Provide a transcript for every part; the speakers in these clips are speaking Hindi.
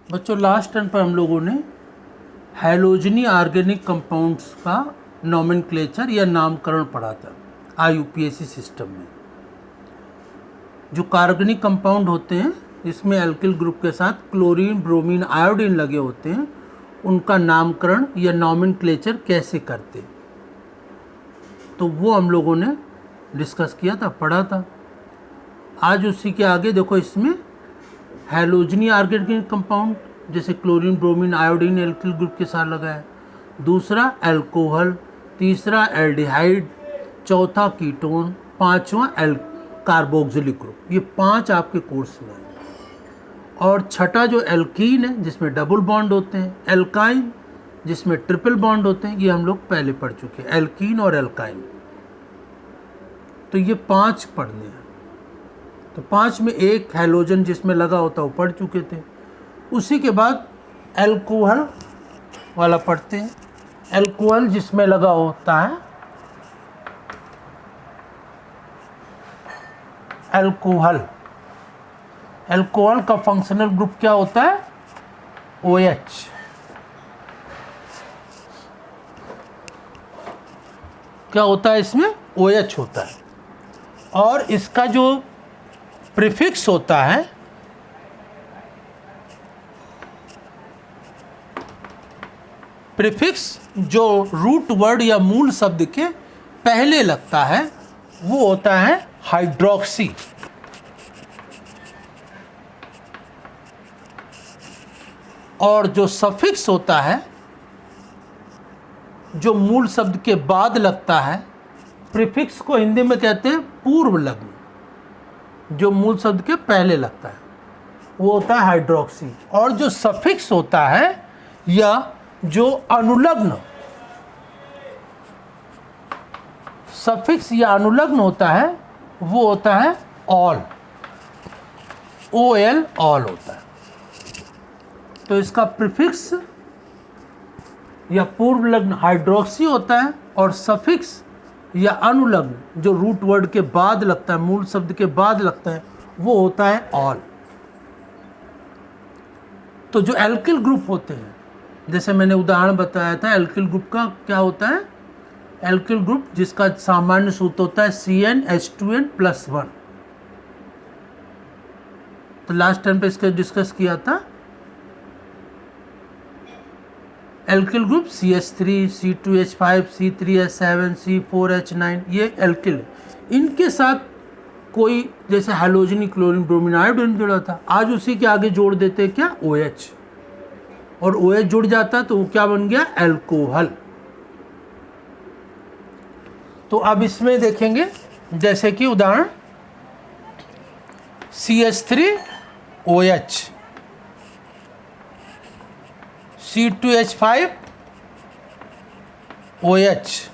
बच्चों लास्ट टर्न पर हम लोगों ने हैलोजनी ऑर्गेनिक कंपाउंड्स का नॉमेनक्लेचर या नामकरण पढ़ा था IUPAC सिस्टम में। जो कार्बनिक कंपाउंड होते हैं इसमें एल्किल ग्रुप के साथ क्लोरीन, ब्रोमीन, आयोडीन लगे होते हैं, उनका नामकरण या नॉमेनक्लेचर कैसे करते, तो वो हम लोगों ने डिस्कस किया था, पढ़ा था। आज उसी के आगे देखो, इसमें हैलोजनी ऑर्गेनिक कंपाउंड जैसे chlorine, bromine, iodine alkyl group के साथ लगा है, दूसरा अल्कोहल, तीसरा एल्डिहाइड, चौथा कीटोन, पांचवा कार्बोक्सिलिक ग्रुप। ये 5 आपके कोर्स में है। और छठा जो एल्कीन है जिसमें डबल बॉन्ड होते हैं, एल्काइन जिसमें ट्रिपल बॉन्ड होते हैं, ये हम लोग पहले पढ़ चुके हैं, एल्कीन और एल्काइन। तो ये 5 पढ़ने हैं। तो 5 में एक हैलोजन जिसमें लगा होता है वो पढ़ चुके थे। उसी के बाद एल्कोहल वाला पढ़ते हैं। एल्कोहल जिसमें लगा होता है एल्कोहल, एल्कोहल का फंक्शनल ग्रुप क्या होता है? OH। क्या होता है इसमें? OH होता है। और इसका जो प्रीफिक्स होता है प्रीफिक्स जो रूट वर्ड या मूल शब्द के पहले लगता है वो होता है हाइड्रोक्सी। और जो सफिक्स होता है जो मूल शब्द के बाद लगता है, प्रीफिक्स को हिंदी में कहते हैं पूर्व लग्न। जो मूल शब्द के पहले लगता है वो होता है हाइड्रोक्सी। और जो सफिक्स होता है या जो अनुलग्न, सफिक्स या अनुलग्न होता है वो होता है ऑल, OL ऑल होता है। तो इसका प्रीफिक्स या पूर्व लग्न हाइड्रोक्सी होता है और सफिक्स या अनुलग्न जो रूट वर्ड के बाद लगता है, मूल शब्द के बाद लगता है, वो होता है ऑल। तो जो एल्किल ग्रुप होते हैं, जैसे मैंने उदाहरण बताया था, एल्किल ग्रुप का क्या होता है? एल्किल ग्रुप जिसका सामान्य सूत्र होता है CnH2n+1। तो लास्ट टाइम पे इसका डिस्कस किया था। Alkyl group CH3, C2H5, C3H7, C4H9, ये एल्किल। इनके साथ कोई जैसे हैलोजनी, क्लोरीन, ब्रोमीन, आयोडीन जुड़ा था, आज उसी के आगे जोड़ देते हैं क्या? OH। और OH जुड़ जाता है तो वो क्या बन गया? एल्कोहल। तो अब इसमें देखेंगे जैसे कि उदाहरण CH3OH, C2H5OH,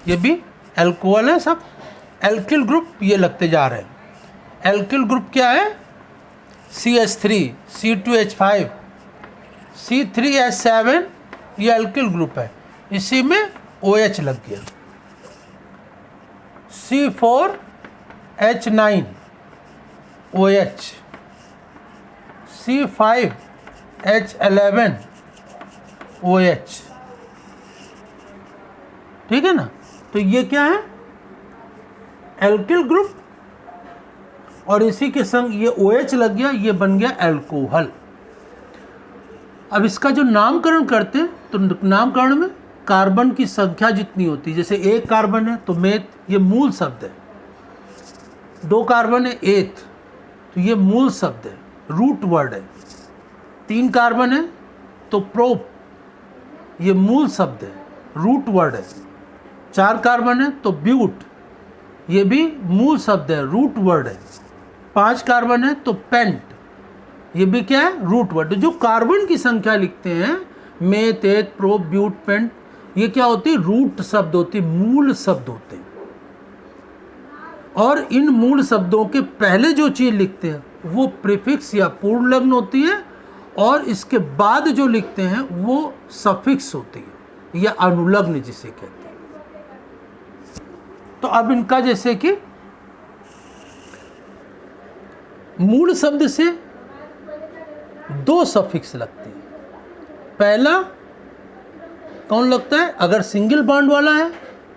ये भी एल्कोहल है। सब एल्किल ग्रुप ये लगते जा रहे हैं। एल्किल ग्रुप क्या है? CH3, C2H5, C3H7, ये एल्किल ग्रुप है, इसी में OH लग गया। C4H9 OH, C5H11 OH। ठीक है ना? तो ये क्या है? एल्किल ग्रुप, और इसी के संग ये OH लग गया, ये बन गया एल्कोहल। अब इसका जो नामकरण करते हैं तो नामकरण में कार्बन की संख्या जितनी होती है, जैसे एक कार्बन है तो मेथ, ये मूल शब्द है। 2 कार्बन है, एथ, तो ये मूल शब्द है, रूट वर्ड है। 3 कार्बन है तो प्रोप, ये मूल शब्द है, रूट वर्ड है। 4 कार्बन है तो ब्यूट, ये भी मूल शब्द है, रूट वर्ड है। 5 कार्बन है तो पेंट, ये भी क्या है? Root word. जो कार्बन की संख्या लिखते हैं, मेथ, एथ, प्रोप, ब्यूट, पेंट, ये क्या होती है? रूट शब्द होती है, मूल शब्द होते हैं। और इन मूल शब्दों के पहले जो चीज़ लिखते हैं वो प्रीफिक्स या पूर्ण लग्न होती है, और इसके बाद जो लिखते हैं वो सफिक्स होती है या अनुलग्न जिसे कहते हैं। तो अब इनका जैसे कि मूल शब्द से दो सफिक्स लगते हैं। पहला कौन लगता है? अगर सिंगल बॉन्ड वाला है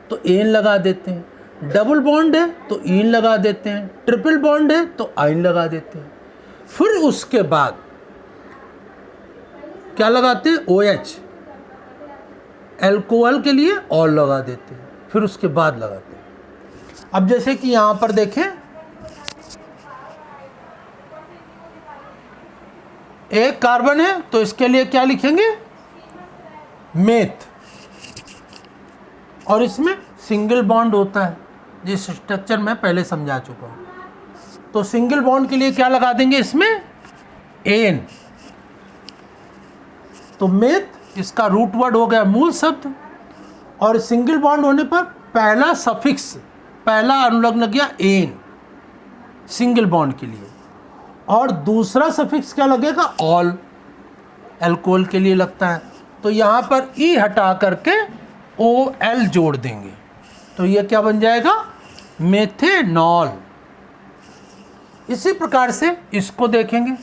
तो एन लगा देते हैं, डबल बॉन्ड है तो इन लगा देते हैं, ट्रिपल बॉन्ड है तो आइन लगा देते हैं। फिर उसके बाद क्या लगाते हैं? OH, एल्कोहल के लिए ऑल लगा देते हैं, फिर उसके बाद लगाते हैं। अब जैसे कि यहां पर देखें, एक कार्बन है तो इसके लिए क्या लिखेंगे? मेथ। और इसमें सिंगल बॉन्ड होता है, जिस स्ट्रक्चर मैं पहले समझा चुका हूं। तो सिंगल बॉन्ड के लिए क्या लगा देंगे? इसमें एन। तो मेथ इसका रूट वर्ड हो गया, मूल शब्द। और सिंगल बॉन्ड होने पर पहला सफिक्स, पहला अनुलग्न लग गया एन सिंगल बॉन्ड के लिए, और दूसरा सफिक्स क्या लगेगा? ऑल, एल्कोहल के लिए लगता है। तो यहाँ पर ई हटा करके OL जोड़ देंगे, तो ये क्या बन जाएगा? मेथेनॉल। इसी प्रकार से इसको देखेंगे,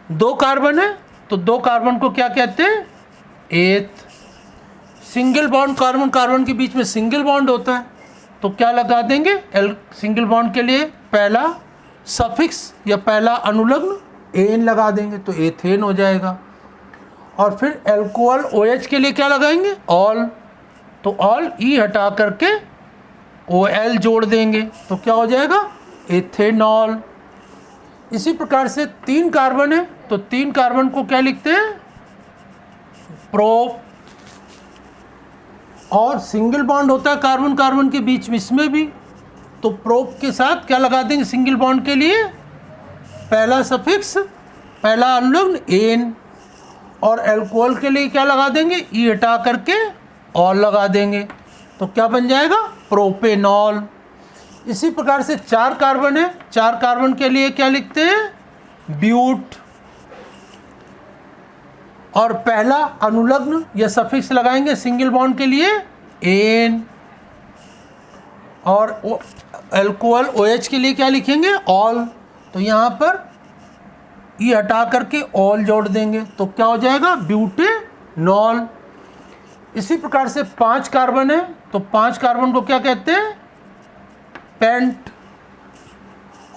दो कार्बन है तो दो कार्बन को क्या कहते हैं? एथ। सिंगल बॉन्ड, कार्बन कार्बन के बीच में सिंगल बॉन्ड होता है तो क्या लगा देंगे? सिंगल बॉन्ड के लिए पहला सफिक्स या पहला अनुलग्न एन लगा देंगे, तो एथेन हो जाएगा। और फिर एल्कोहल OH के लिए क्या लगाएंगे? ऑल। तो ऑल ई हटा करके OL जोड़ देंगे, तो क्या हो जाएगा? एथेनॉल। इसी प्रकार से तीन कार्बन है तो तीन कार्बन को क्या लिखते हैं? प्रोप। और सिंगल बॉन्ड होता है कार्बन कार्बन के बीच में, इसमें भी, तो प्रोप के साथ क्या लगा देंगे? सिंगल बॉन्ड के लिए पहला सफिक्स, पहला अनुलग्न एन। और एल्कोहल के लिए क्या लगा देंगे? ई हटा करके ऑल लगा देंगे, तो क्या बन जाएगा? प्रोपेनॉल। इसी प्रकार से चार कार्बन है, चार कार्बन के लिए क्या लिखते हैं? ब्यूट। और पहला अनुलग्न या सफिक्स लगाएंगे सिंगल बॉन्ड के लिए एन। और एल्कोहल OH के लिए क्या लिखेंगे? ऑल। तो यहाँ पर ई हटा करके ऑल जोड़ देंगे, तो क्या हो जाएगा? ब्यूटेनॉल। इसी प्रकार से पांच कार्बन है तो पांच कार्बन को क्या कहते हैं? पेंट।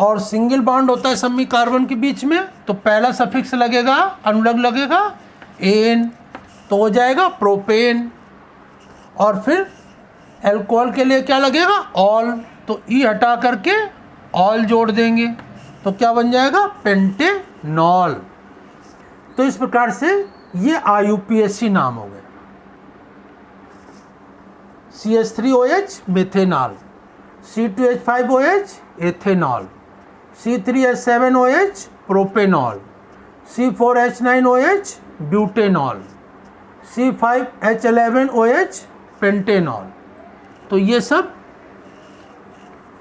और सिंगल बॉन्ड होता है समी कार्बन के बीच में, तो पहला सफिक्स लगेगा, अनुलग्न लगेगा एन, तो हो जाएगा प्रोपेन। और फिर एल्कोहल के लिए क्या लगेगा? ऑल। तो ई हटा करके ऑल जोड़ देंगे, तो क्या बन जाएगा? पेंटेनॉल। तो इस प्रकार से ये IUPAC नाम हो गए। CH3OH methanol, C2H5OH ethanol, C3H7OH propanol, C4H9OH butanol, C5H11OH pentanol. तो ये सब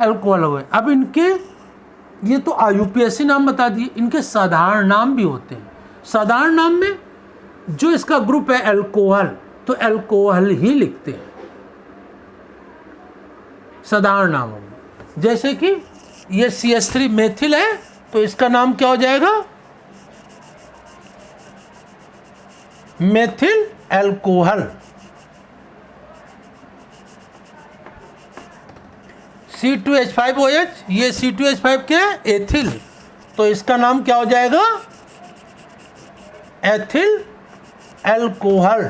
अल्कोहल हुए। अब इनके, ये तो IUPAC नाम बता दिए, इनके साधारण नाम भी होते हैं। साधारण नाम में जो इसका ग्रुप है अल्कोहल, तो अल्कोहल ही लिखते हैं साधारण नामों में। जैसे कि ये CH3 मेथिल है तो इसका नाम क्या हो जाएगा? Methyl alcohol. C2H5OH, ये C2H5 क्या है? एथिल, तो इसका नाम क्या हो जाएगा? Ethyl alcohol.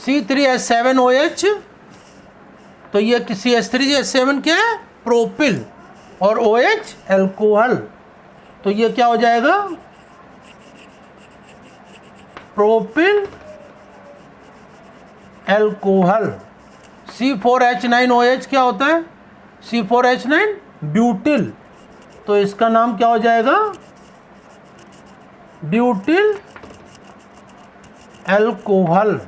C3H7OH, तो ये CH3H7 क्या है? प्रोपिल। और OH अल्कोहल, तो ये क्या हो जाएगा? Propyl alcohol. C4H9OH क्या होता है? C4H9 ब्यूटिल, तो इसका नाम क्या हो जाएगा? Butyl alcohol.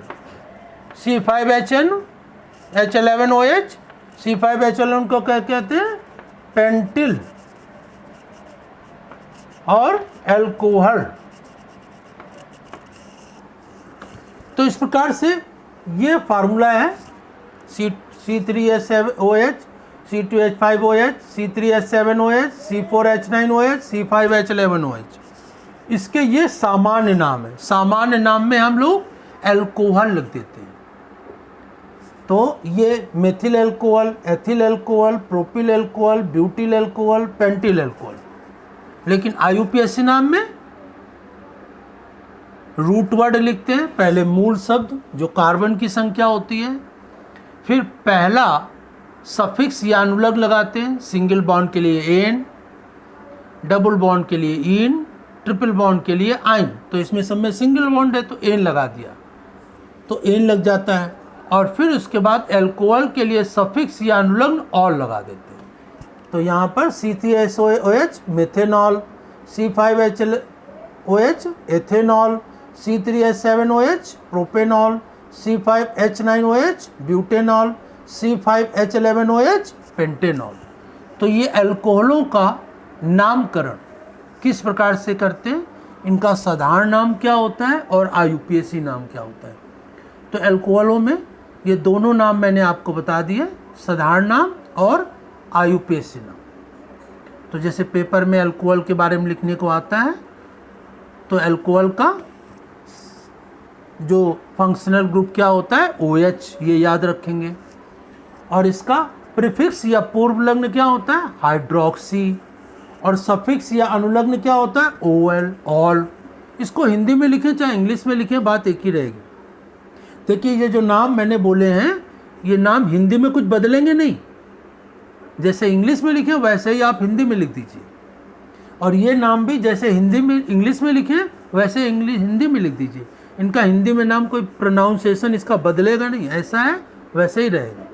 C5H11OH, C5H11 को क्या कहते हैं? पेंटिल और अल्कोहल। तो इस प्रकार से ये फार्मूला है। C3H7OH, C2H5OH, C3H7OH, C4H9OH, C5H11OH। इसके ये सामान्य नाम है। सामान्य नाम में हम लोग एल्कोहल लिख देते हैं। तो ये methyl alcohol, ethyl alcohol, propyl alcohol, butyl alcohol, pentyl alcohol. लेकिन IUPAC नाम में रूट वर्ड लिखते हैं, पहले मूल शब्द जो कार्बन की संख्या होती है, फिर पहला सफिक्स या अनुलग लगाते हैं। सिंगल बॉन्ड के लिए एन, डबल बॉन्ड के लिए इन, ट्रिपल बॉन्ड के लिए आइन। तो इसमें सब में सिंगल बॉन्ड है तो एन लगा दिया, तो एन लग जाता है। और फिर उसके बाद एल्कोहल के लिए सफिक्स या अनुलग्न ऑल लगा देते हैं। तो यहाँ पर C3SOH methanol, C5HOH ethanol, C3H7OH propanol, C5H9OH butanol, C5H11OH pentanol. तो ये एल्कोहलों का नामकरण किस प्रकार से करते हैं, इनका साधारण नाम क्या होता है और IUPAC नाम क्या होता है। तो एल्कोहलों में ये दोनों नाम मैंने आपको बता दिए, साधारण नाम और IUPAC नाम। तो जैसे पेपर में अल्कोहल के बारे में लिखने को आता है, तो अल्कोहल का जो फंक्शनल ग्रुप क्या होता है OH, ये याद रखेंगे। और इसका प्रीफिक्स या पूर्व लग्न क्या होता है हाइड्रोक्सी, और सफिक्स या अनुलग्न क्या होता है OL, ऑल। इसको हिंदी में लिखें चाहे इंग्लिश में लिखें, बात एक ही रहेगी। देखिए ये जो नाम मैंने बोले हैं, ये नाम हिंदी में कुछ बदलेंगे नहीं, जैसे इंग्लिश में लिखें वैसे ही आप हिंदी में लिख दीजिए। और ये नाम भी जैसे हिंदी में इंग्लिश में लिखें वैसे हिंदी में लिख दीजिए। इनका हिंदी में नाम कोई प्रोनाउंसिएशन इसका बदलेगा नहीं, ऐसा है वैसे ही रहेगा।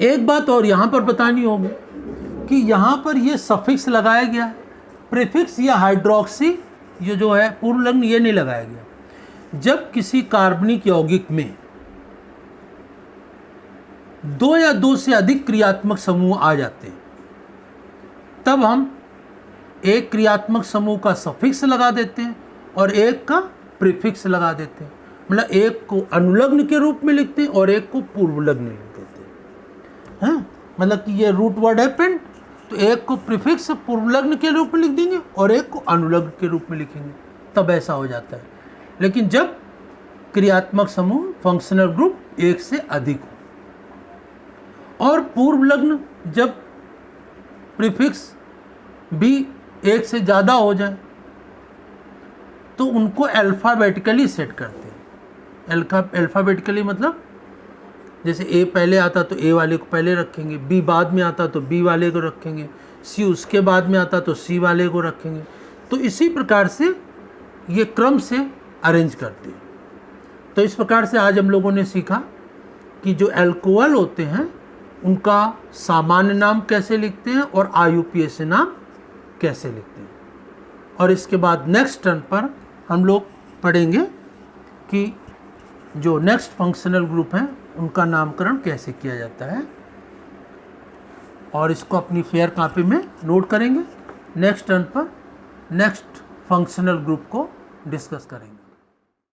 एक बात और यहाँ पर बतानी होगी कि यहाँ पर ये सफिक्स लगाया गया, प्रीफिक्स या हाइड्रोक्सी ये जो है पूर्व लग्न ये नहीं लगाया गया। जब किसी कार्बनिक यौगिक में दो या दो से अधिक क्रियात्मक समूह आ जाते हैं, तब हम एक क्रियात्मक समूह का सफिक्स लगा देते हैं और एक का प्रीफिक्स लगा देते हैं। मतलब एक को अनुलग्न के रूप में लिखते हैं और एक को पूर्वलग्न लिख देते हैं। हाँ, मतलब कि ये रूट वर्ड है पेंट, तो एक को प्रीफिक्स पूर्वलग्न के रूप में लिख देंगे और एक को अनुलग्न के रूप में लिखेंगे, तब ऐसा हो जाता है। लेकिन जब क्रियात्मक समूह फंक्शनल ग्रुप एक से अधिक हो और पूर्वलग्न जब प्रीफिक्स भी एक से ज़्यादा हो जाए, तो उनको अल्फ़ाबेटिकली सेट करते हैं। अल्फ़ाबेटिकली मतलब जैसे ए पहले आता तो ए वाले को पहले रखेंगे, बी बाद में आता तो बी वाले को रखेंगे, सी उसके बाद में आता तो सी वाले को रखेंगे। तो इसी प्रकार से ये क्रम से अरेंज करते हैं। तो इस प्रकार से आज हम लोगों ने सीखा कि जो अल्कोहल होते हैं उनका सामान्य नाम कैसे लिखते हैं और IUPAC नाम कैसे लिखते हैं। और इसके बाद नेक्स्ट टर्न पर हम लोग पढ़ेंगे कि जो नेक्स्ट फंक्शनल ग्रुप हैं उनका नामकरण कैसे किया जाता है, और इसको अपनी फेयर कॉपी में नोट करेंगे। नेक्स्ट टर्न पर नेक्स्ट फंक्शनल ग्रुप को डिस्कस करेंगे।